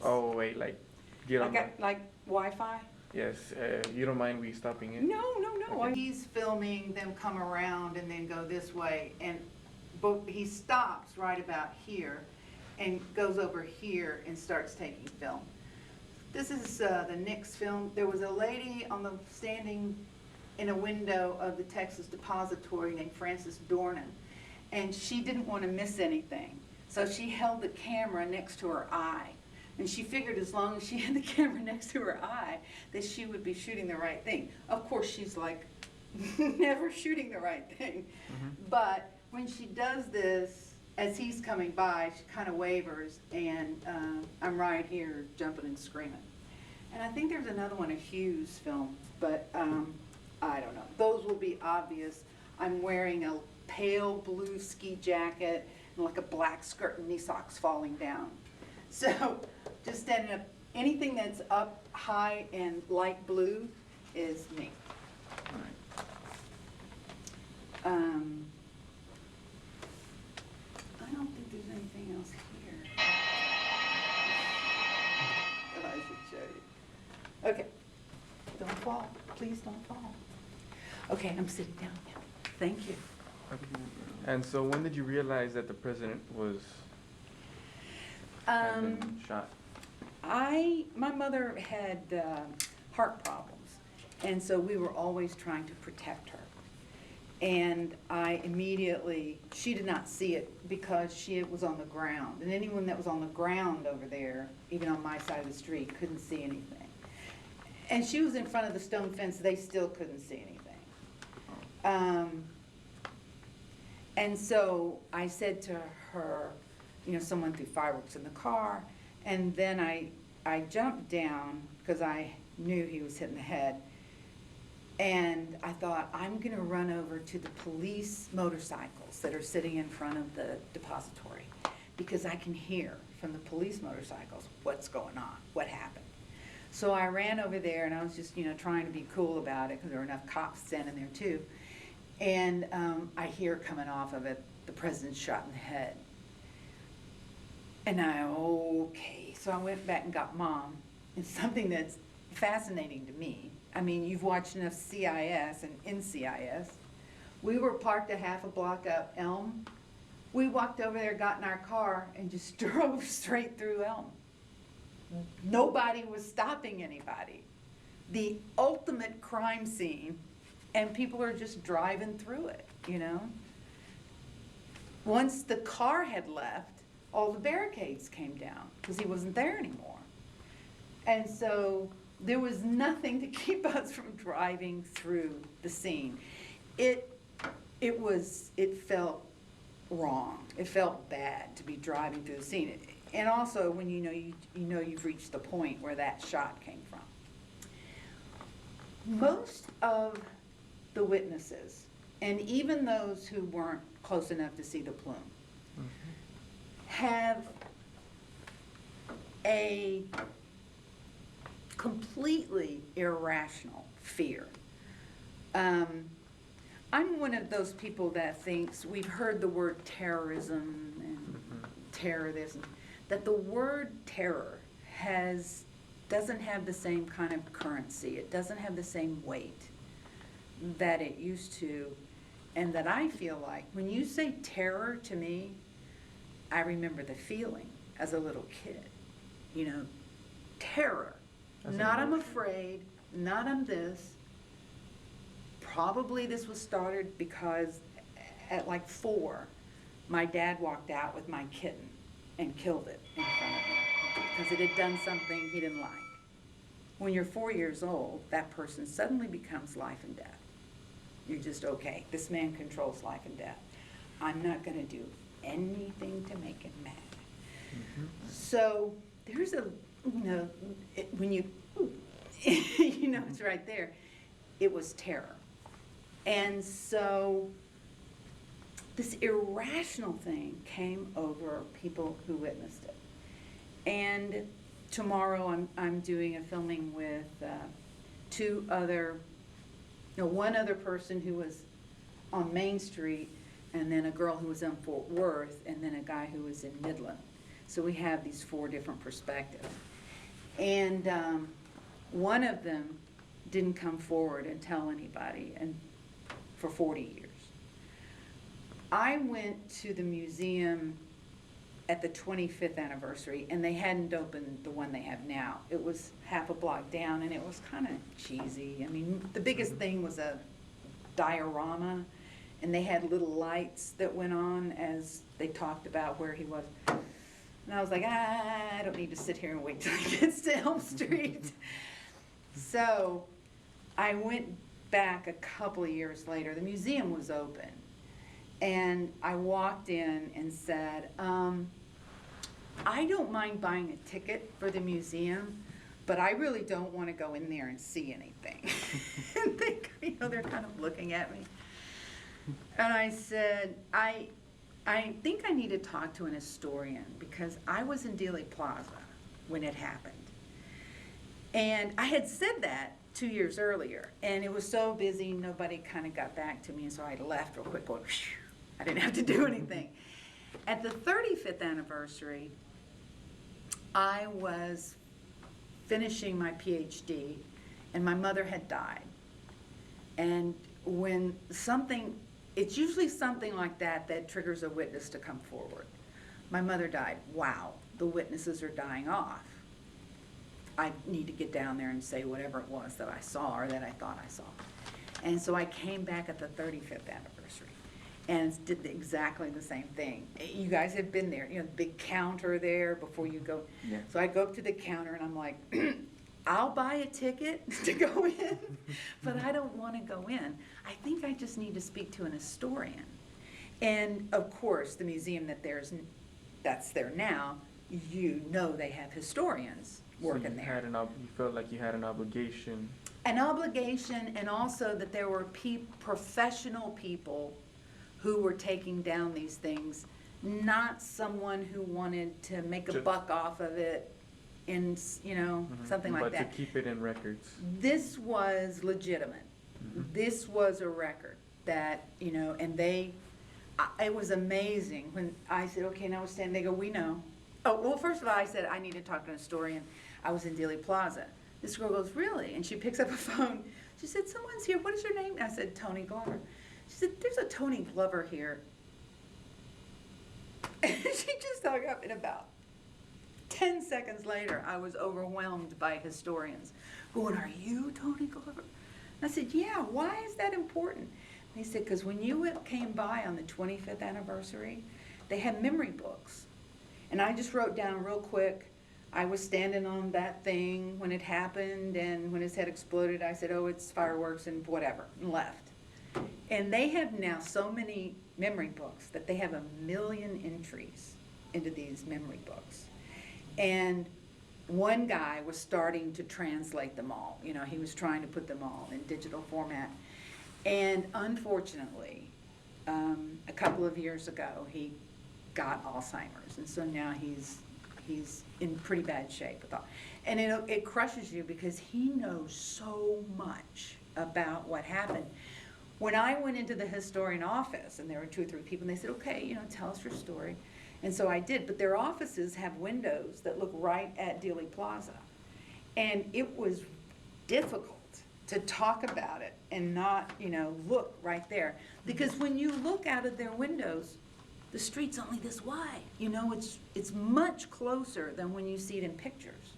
Oh, wait, like, get on Like, like Wi-Fi? Yes, you don't mind we stopping in? No, no, no. Okay. He's filming them come around and then go this way, but he stops right about here and goes over here and starts taking film. This is the Nix film. There was a lady standing in a window of the Texas Depository named Frances Dornan, and she didn't want to miss anything. So she held the camera next to her eye. And she figured as long as she had the camera next to her eye, that she would be shooting the right thing. Of course, she's like never shooting the right thing. But when she does this, as he's coming by, she kind of wavers, and I'm right here jumping and screaming. And I think there's another one, a Hughes film, but I don't know. Those will be obvious. I'm wearing a pale blue ski jacket and like a black skirt and knee socks falling down. So just standing up, anything that's up high and light blue is me. I don't think there's anything else here that I should show you. Okay, don't fall, please don't fall. Okay, I'm sitting down now. Thank you. And so when did you realize that the president had been shot? My mother had heart problems, and so we were always trying to protect her. And she did not see it because she was on the ground. And anyone that was on the ground over there, even on my side of the street, couldn't see anything. And she was in front of the stone fence, they still couldn't see anything. And so I said to her, someone threw fireworks in the car, and then I jumped down because I knew he was hitting the head, and I thought, I'm going to run over to the police motorcycles that are sitting in front of the depository, because I can hear from the police motorcycles what's going on, what happened. So I ran over there, and I was just trying to be cool about it because there were enough cops standing there too. And I hear coming off of it, the president's shot in the head. And okay. So I went back and got Mom. It's something that's fascinating to me. I mean, you've watched enough CIS and NCIS. We were parked a half a block up Elm. We walked over there, got in our car, and just drove straight through Elm. Nobody was stopping anybody. The ultimate crime scene, and people are just driving through it, Once the car had left, all the barricades came down because he wasn't there anymore. And so there was nothing to keep us from driving through the scene. It felt wrong. It felt bad to be driving through the scene. And also when you've reached the point where that shot came from. Most of the witnesses, and even those who weren't close enough to see the plume, have a completely irrational fear. I'm one of those people that thinks, we've heard the word terrorism and terror this, that the word terror doesn't have the same kind of currency. It doesn't have the same weight that it used to, and that I feel like when you say terror to me, I remember the feeling as a little kid, terror. Not I'm afraid, not I'm this. Probably this was started because at like 4, my dad walked out with my kitten and killed it in front of me because it had done something he didn't like. When you're 4 years old, that person suddenly becomes life and death. You're just, okay, this man controls life and death. I'm not going to do anything to make him mad. So there's when you, it's right there. It was terror. And so this irrational thing came over people who witnessed it. And tomorrow I'm doing a filming with one other person who was on Main Street, and then a girl who was in Fort Worth, and then a guy who was in Midland. So we have these 4 different perspectives. And one of them didn't come forward and tell anybody and for 40 years. I went to the museum at the 25th anniversary, and they hadn't opened the one they have now. It was half a block down, and it was kind of cheesy. I mean, the biggest thing was a diorama, and they had little lights that went on as they talked about where he was. And I was like, I don't need to sit here and wait till he gets to Elm Street. So I went back a couple of years later. The museum was open. And I walked in and said, I don't mind buying a ticket for the museum, but I really don't want to go in there and see anything. And they're kind of looking at me. And I said, I think I need to talk to an historian because I was in Dealey Plaza when it happened. And I had said that 2 years earlier, and it was so busy, nobody kind of got back to me, and so I left real quick going, phew. I didn't have to do anything. At the 35th anniversary, I was finishing my PhD, and my mother had died. And when something, it's usually something like that that triggers a witness to come forward. My mother died. Wow, the witnesses are dying off. I need to get down there and say whatever it was that I saw or that I thought I saw. And so I came back at the 35th anniversary and did exactly the same thing. You guys have been there, the big counter there before you go. Yeah. So I go up to the counter and I'm like, I'll buy a ticket to go in, but I don't want to go in. I think I just need to speak to an historian. And of course, the museum that's there now, they have historians working there. You felt like you had an obligation. An obligation, and also that there were professional people who were taking down these things, not someone who wanted to make a buck off of it in, something like that. But to keep it in records. This was legitimate. This was a record that, and it was amazing when I said, okay, now we're standing, they go, we know. Oh, well, first of all, I said, I need to talk to an historian. I was in Dealey Plaza. This girl goes, really? And she picks up a phone. She said, someone's here. What is your name? And I said, Tony Glover. She said, there's a Tony Glover here. And she just hung up, and about 10 seconds later, I was overwhelmed by historians going, are you Tony Glover? And I said, yeah, why is that important? And they said, because when you came by on the 25th anniversary, they had memory books. And I just wrote down real quick, I was standing on that thing when it happened, and when his head exploded, I said, oh, it's fireworks and whatever, and left. And they have now so many memory books that they have 1 million entries into these memory books. And one guy was starting to translate them all. He was trying to put them all in digital format. And unfortunately, a couple of years ago, he got Alzheimer's. And so now he's in pretty bad shape with all. And it crushes you because he knows so much about what happened. When I went into the historian office, and there were 2 or 3 people, and they said, okay, tell us your story. And so I did, but their offices have windows that look right at Dealey Plaza. And it was difficult to talk about it and not, look right there. Because when you look out of their windows, the street's only this wide. It's much closer than when you see it in pictures.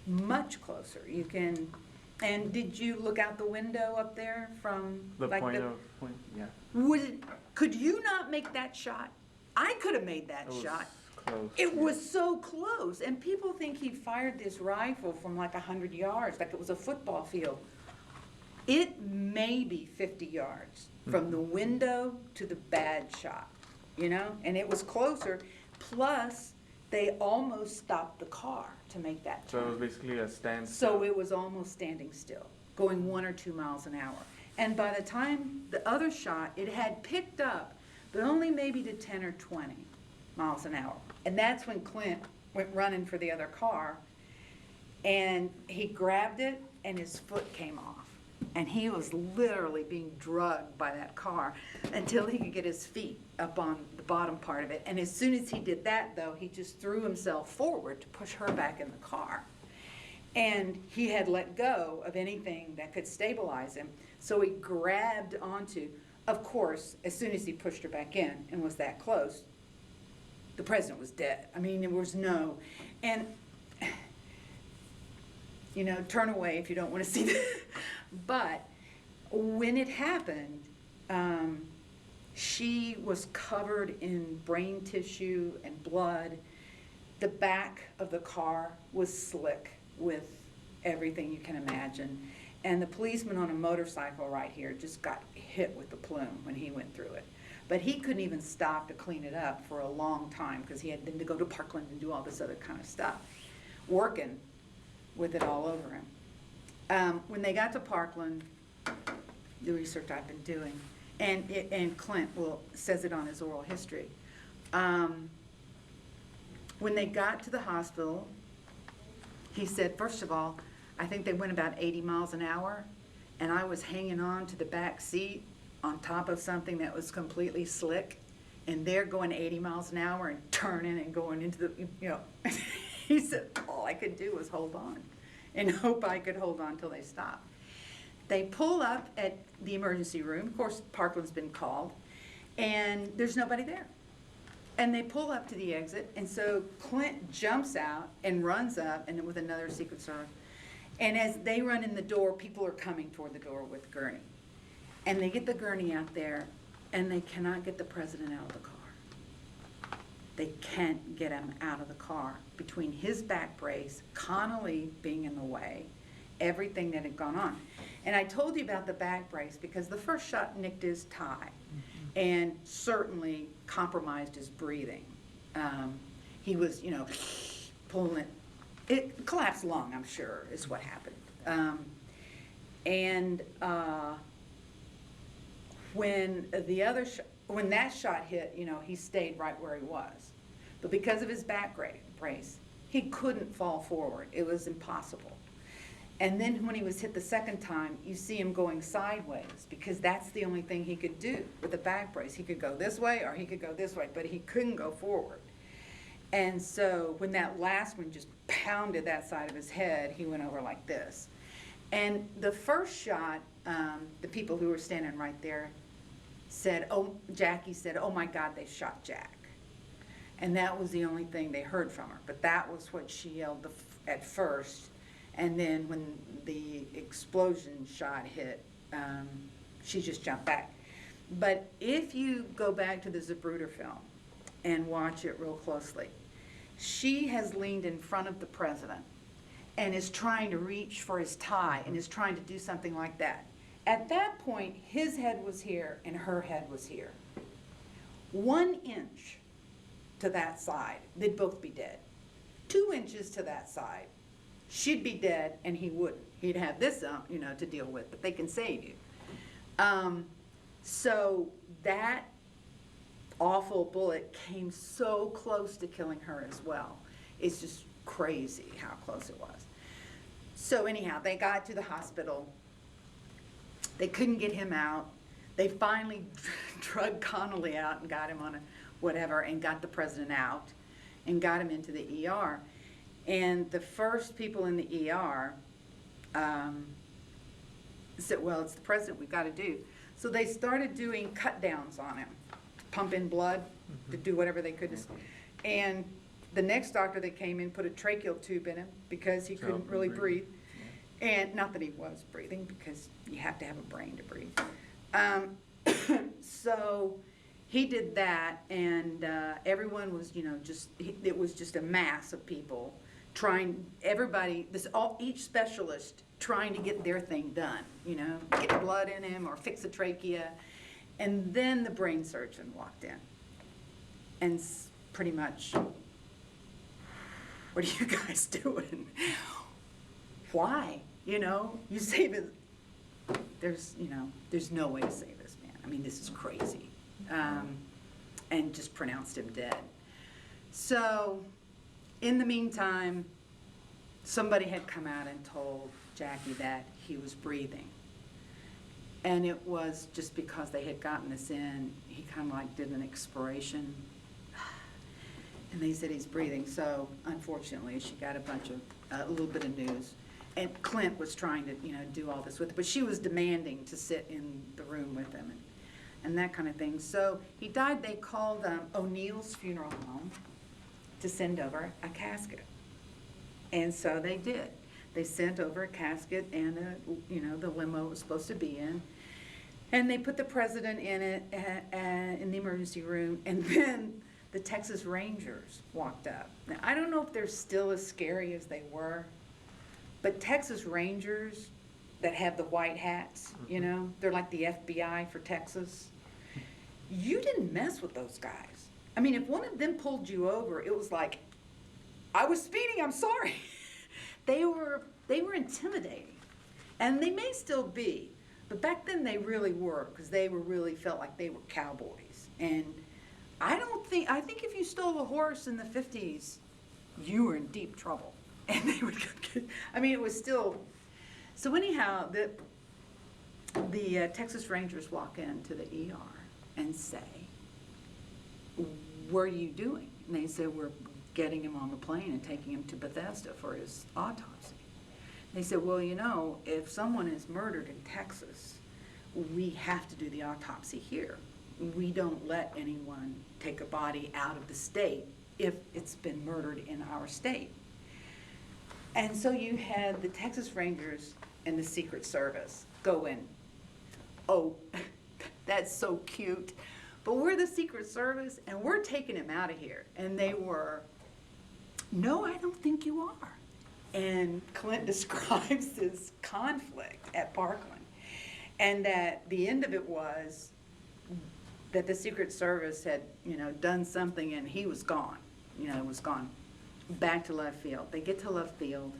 Much closer. You can. And did you look out the window up there from Yeah. Could you not make that shot? I could have made that shot. Close. It was so close, and people think he fired this rifle from like 100 yards, like it was a football field. It may be 50 yards from the window to the bad shot, and it was closer. Plus, they almost stopped the car to make that turn. So it was basically a standstill. So it was almost standing still, going 1 or 2 miles an hour. And by the time the other shot, it had picked up, but only maybe to 10 or 20 miles an hour. And that's when Clint went running for the other car, and he grabbed it, and his foot came off. And he was literally being drugged by that car until he could get his feet up on the bottom part of it. And as soon as he did that, though, he just threw himself forward to push her back in the car. And he had let go of anything that could stabilize him. So he grabbed onto, of course, as soon as he pushed her back in and was that close, the president was dead. I mean, there was no, and, you know, turn away if you don't want to see that. But when it happened, she was covered in brain tissue and blood. The back of the car was slick with everything you can imagine. And the policeman on a motorcycle right here just got hit with the plume when he went through it. But he couldn't even stop to clean it up for a long time because he had then to go to Parkland and do all this other kind of stuff, working with it all over him. When they got to Parkland, the research I've been doing, and Clint says it on his oral history. When they got to the hospital, he said, first of all, I think they went about 80 miles an hour, and I was hanging on to the back seat on top of something that was completely slick, and they're going 80 miles an hour and turning and going into the, you know. He said, all I could do was hold on and hope I could hold on till they stopped. They pull up at the emergency room. Of course, Parkland's been called, and there's nobody there. And they pull up to the exit, and so Clint jumps out and runs up, and with another Secret Service. And as they run in the door, people are coming toward the door with gurney. And they get the gurney out there, and they cannot get the president out of the car. They can't get him out of the car. Between his back brace, Connolly being in the way, everything that had gone on. And I told you about the back brace because the first shot nicked his tie and certainly compromised his breathing. He was, you know, pulling it. It collapsed lung, I'm sure, is what happened. When that shot hit, you know, he stayed right where he was. But because of his back brace, he couldn't fall forward. It was impossible. And then when he was hit the second time, you see him going sideways because that's the only thing he could do with the back brace. He could go this way or he could go this way, but he couldn't go forward. And so when that last one just pounded that side of his head, he went over like this. And the first shot, the people who were standing right there said, Jackie said, oh my God, they shot Jack. And that was the only thing they heard from her. But that was what she yelled at first. And then when the explosion shot hit, she just jumped back. But if you go back to the Zapruder film and watch it real closely, she has leaned in front of the president and is trying to reach for his tie and is trying to do something like that. At that point, his head was here and her head was here. 1 inch to that side, they'd both be dead. 2 inches to that side, she'd be dead and he wouldn't. He'd have this, you know, to deal with, but they can save you. So that awful bullet came so close to killing her as well. It's just crazy how close it was. So anyhow, they got to the hospital. They couldn't get him out. They finally drug Connolly out and got him on a whatever and got the president out and got him into the ER. And the first people in the ER said, well, it's the president we've got to do. So they started doing cut downs on him, pump in blood, to do whatever they could. And the next doctor that came in put a tracheal tube in him because he couldn't really breathe. And not that he was breathing, because you have to have a brain to breathe. So he did that, and everyone was, you know, it was just a mass of people trying, each specialist trying to get their thing done, you know, get blood in him or fix a trachea. And then the brain surgeon walked in and pretty much, what are you guys doing? Why? You know, you save it. There's no way to save this man. I mean, this is crazy. And just pronounced him dead. So, in the meantime, somebody had come out and told Jackie that he was breathing. And it was just because they had gotten this in, he kind of like did an expiration. And they said he's breathing, so unfortunately, she got a little bit of news. And Clint was trying to, do all this with her, but she was demanding to sit in the room with him and that kind of thing. So he died, they called O'Neill's Funeral Home to send over a casket. And so they did. They sent over a casket and, the limo it was supposed to be in. And they put the president in it, in the emergency room, and then the Texas Rangers walked up. Now, I don't know if they're still as scary as they were, but Texas Rangers that have the white hats, they're like the FBI for Texas. You didn't mess with those guys. I mean, if one of them pulled you over, it was like, I was speeding, I'm sorry. They were intimidating, and they may still be, but back then they really were, because they really felt like they were cowboys. And I think if you stole a horse in the 50s, you were in deep trouble. And they would it was still, so anyhow, the Texas Rangers walk into the ER and say, what are you doing? And they said, we're getting him on the plane and taking him to Bethesda for his autopsy. They said, well, if someone is murdered in Texas, we have to do the autopsy here. We don't let anyone take a body out of the state if it's been murdered in our state. And so you had the Texas Rangers and the Secret Service go in. Oh, that's so cute. But we're the Secret Service and we're taking him out of here. And they were, no, I don't think you are. And Clint describes this conflict at Parkland. And that the end of it was that the Secret Service had, done something and he was gone. Was gone. Back to left field. They get to left field